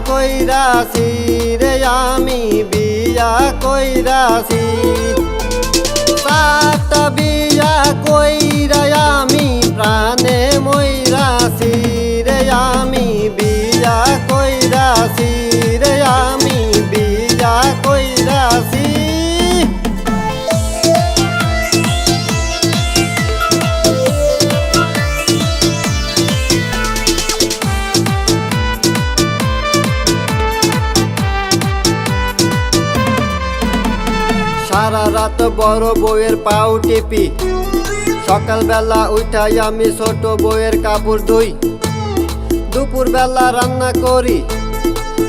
কইরাছি রে আমি বিয়া কইরাছি। সাতটা বিয়া কইরা আমি প্রাণে মইরাছি রে আমি বিয়া কইরাছি রে আমি বিয়া কইরাছি। সারা রাত বড় বউয়ের পাও টিপি, সকালবেলা উঠাই আমি ছোট বউয়ের কাপড় ধুই। দুপুর বেলা রান্না করি,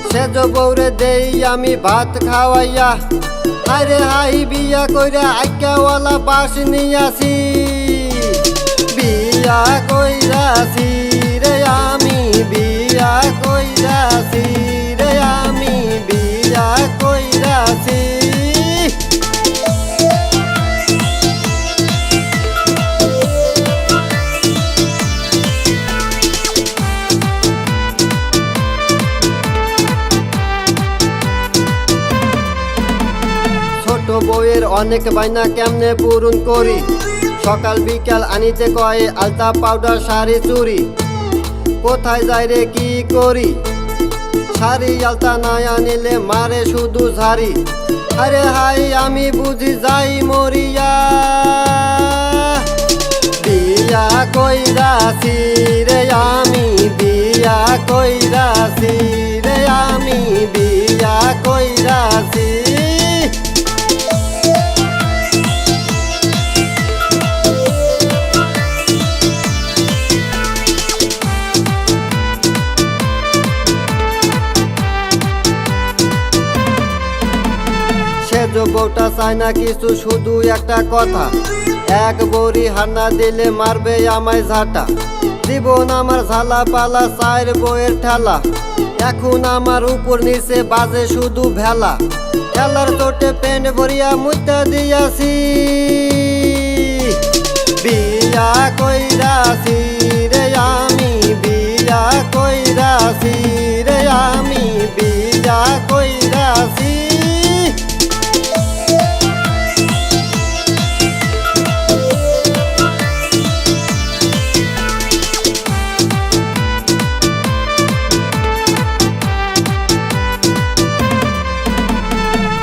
সেজ বউরে দেই আমি ভাত খাওয়াইয়া। আরে হাই বিয়া কইরা আজ্ঞাওয়ালা বাস নিয়াছি, বিয়া কইরাছি রে আমি বিয়া কইরাছি রে আমি বিয়া কইরাছি। ছোট বউয়ের অনেক বাইনা কেমনে পূরণ করি, সকাল বিকাল আনিতে কয় আলতা পাউডার শাড়ি চুরি। কোথায় যাই রে কি করি, শাড়ি আলতা না আনিলে মারে শুধু ঝাড়ি। আরে হাই আমি বুঝি যাই মরিয়া, বিয়া কইরাছি রে আমি বিয়া কইরাছি রে আমি বিয়া কইরাছি। সেজ বউটা চায় না কিছু, শুধু একটা কথা, এক বড়ি হান্না দিলে মারবে আমায় ঝাঁটা। জীবন আমার ঝালা পালা, চার বউয়ের ঠেলা, এখন আমার উপর নিচে বাজে শুধু ভেলা। খেলার চোটে প্যান্ট ভরিয়া মুদ্রা দিয়াছি, বিয়া কইরাছি রে আমি বিয়া কইরাছি রে আমি বিয়া কইরাছি।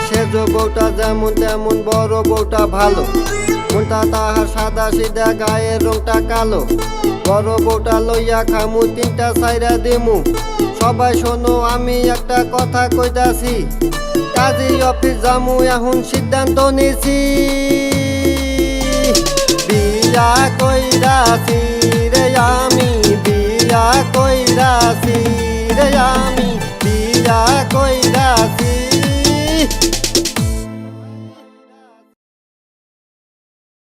সেজ বউটা যেমন তেমন, বড় বউটা ভালো, মনটা তাহার সাদা সিধা, গায়ের রংটা কালো। বড় বউটা লইয়া খামু তিনটা সাইরা দিমু। সবাই শোনো আমি একটা কথা কইতাছি, কাজী অফিস যামু এখন সিদ্ধান্ত নিছি, বিয়া কইরাছি রে আমি বিয়া কইরাছি রে আমি বিয়া কইরাছি।